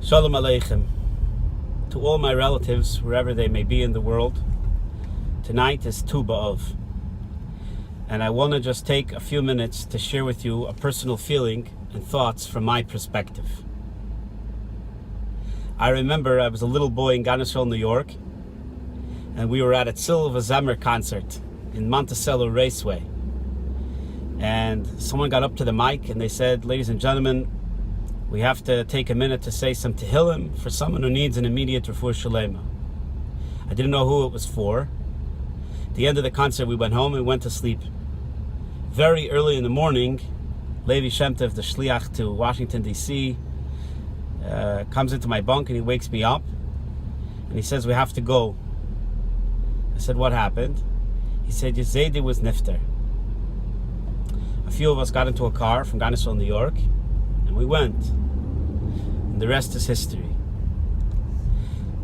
Shalom Aleichem. To all my relatives, wherever they may be in the world, tonight is Tu B'Av. And I want to just take a few minutes to share with you a personal feeling and thoughts from my perspective. I remember I was a little boy in Gannesville, New York, and we were at a Silva Zemer concert in Monticello Raceway. And someone got up to the mic and they said, "Ladies and gentlemen, we have to take a minute to say some Tehillim for someone who needs an immediate refuah shalema." I didn't know who it was for. At the end of the concert, we went home and went to sleep. Very early in the morning, Levi Shem Tov, the shliach to Washington, D.C., comes into my bunk and he wakes me up. And he says, "We have to go." I said, "What happened?" He said, "Zaydie was nifter." A few of us got into a car from Gannesville, New York, and we went. And the rest is history.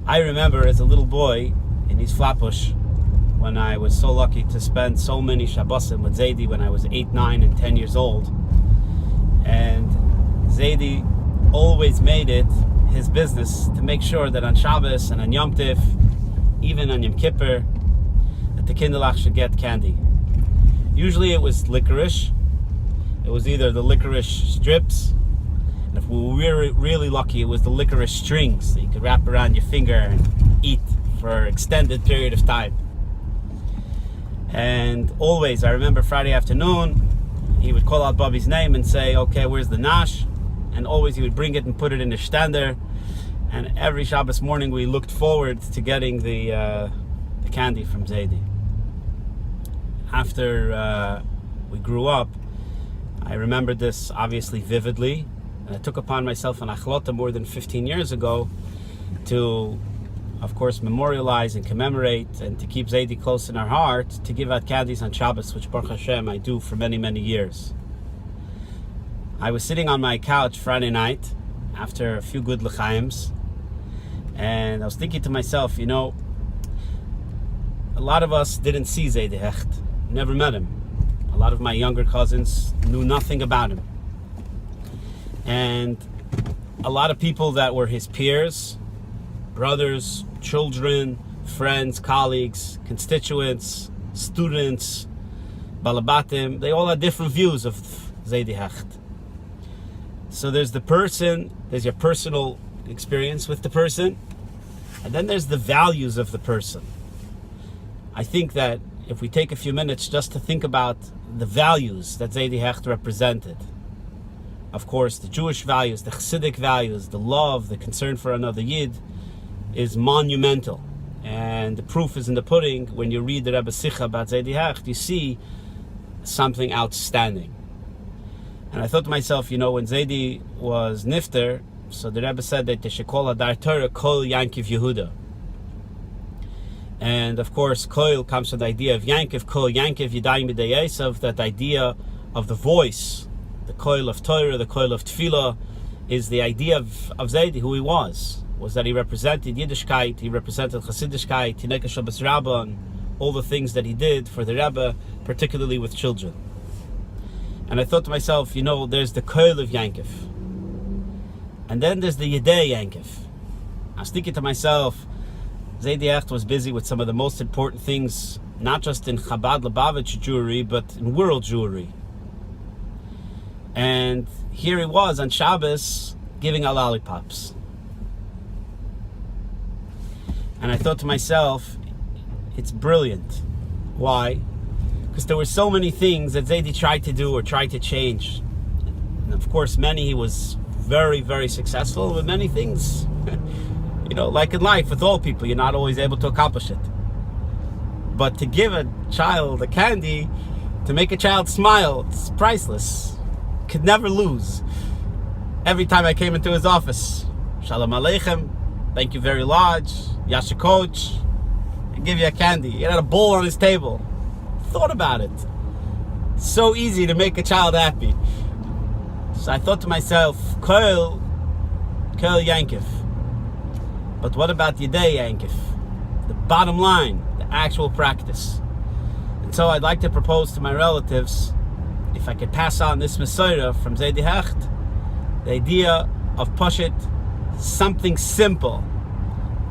I remember as a little boy in East Flatbush, when I was so lucky to spend so many Shabbosim with Zaydie when I was 8, 9, and 10 years old. And Zaydie always made it his business to make sure that on Shabbos and on Yom Tif, even on Yom Kippur, that the kinderlach should get candy. Usually it was licorice. It was either the licorice strips, and if we were really lucky, it was the licorice strings that you could wrap around your finger and eat for an extended period of time. And always, I remember Friday afternoon, he would call out Bobby's name and say, "Okay, where's the nash?" And always he would bring it and put it in the stander. And every Shabbos morning we looked forward to getting the candy from Zaydie. After we grew up, I remember this obviously vividly, and I took upon myself an achlota more than 15 years ago to, of course, memorialize and commemorate and to keep Zaydie close in our heart, to give out candies on Shabbos, which Baruch Hashem I do for many, many years. I was sitting on my couch Friday night after a few good l'chaims, and I was thinking to myself, a lot of us didn't see Zaydie Hecht, never met him. A lot of my younger cousins knew nothing about him. And a lot of people that were his peers, brothers, children, friends, colleagues, constituents, students, balabatim, they all had different views of Zaydie Hecht. So there's the person, there's your personal experience with the person, and then there's the values of the person. I think that if we take a few minutes just to think about the values that Zaydie Hecht represented, of course, the Jewish values, the Chassidic values, the love, the concern for another Yid is monumental. And the proof is in the pudding. When you read the Rebbe Sicha about Zaydie Hecht, you see something outstanding. And I thought to myself, when Zaydie was nifter, so the Rebbe said that they should call Hadar Torah Kol Yankiv Yehuda. And of course, Koil comes from the idea of Yankiv, Kol Yankiv Yadayim B'dei Esav, that idea of the voice, the Koil of Torah, the Koil of Tefillah, is the idea of Zaydie, who he was that he represented Yiddishkeit, he represented Chassidishkeit, Tineka Shabbos Rabbah, and all the things that he did for the Rebbe, particularly with children. And I thought to myself, there's the Koil of Yankiv. And then there's the Yedei Yankiv. I was thinking to myself, Zaydie Hecht was busy with some of the most important things, not just in Chabad Lubavitch Jewry, but in world Jewry. And here he was on Shabbos giving out lollipops. And I thought to myself, it's brilliant. Why? Because there were so many things that Zaydie tried to do or tried to change. And of course, many he was very, very successful, but many things, like in life with all people, you're not always able to accomplish it. But to give a child a candy, to make a child smile, it's priceless. Could never lose. Every time I came into his office, Shalom Aleichem, thank you very large, Yasha Coach, and give you a candy. He had a bowl on his table. Thought about it. So easy to make a child happy. So I thought to myself, Koil Yankiv. But what about Yedei Yankiv? The bottom line, the actual practice. And so I'd like to propose to my relatives, if I could pass on this Messiah from Zaydie Hecht, the idea of Pashit something simple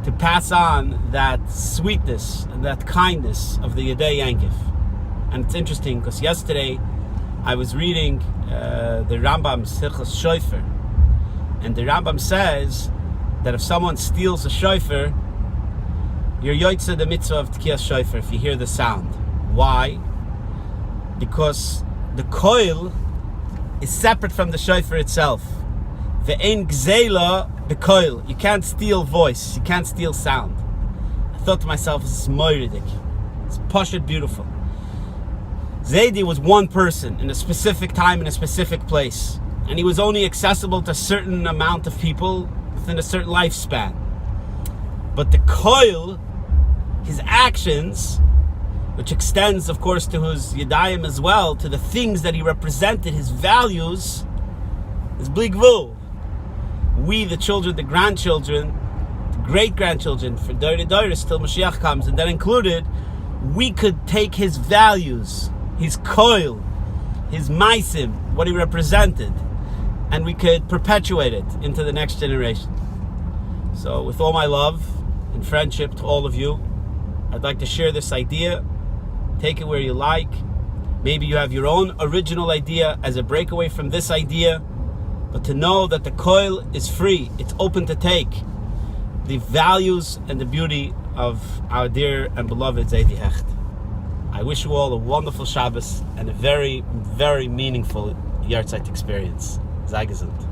to pass on that sweetness and that kindness of the Yedei Yankif. And it's interesting because yesterday I was reading the Rambam's Hilchos Shofar, and the Rambam says that if someone steals a shofar, you're yotzei the mitzvah of Tkiyas Shofar if you hear the sound. Why? Because the koil is separate from the shofar itself. Ve'ein gzeila b'koil. You can't steal voice. You can't steal sound. I thought to myself, this is moiridik. It's pashut beautiful. Zaydie was one person in a specific time in a specific place, and he was only accessible to a certain amount of people within a certain lifespan. But the koil, his actions, which extends, of course, to his yadayim as well, to the things that he represented, his values, is bli gvul. We, the children, the grandchildren, the great-grandchildren, for Doire Doiris till Mashiach comes, and that included, we could take his values, his koil, his maisim, what he represented, and we could perpetuate it into the next generation. So with all my love and friendship to all of you, I'd like to share this idea. Take it where you like. Maybe you have your own original idea as a breakaway from this idea, but to know that the koil is free, it's open to take the values and the beauty of our dear and beloved Zaydie Hecht. I wish you all a wonderful Shabbos and a very, very meaningful Yahrzeit experience. Sei gesund.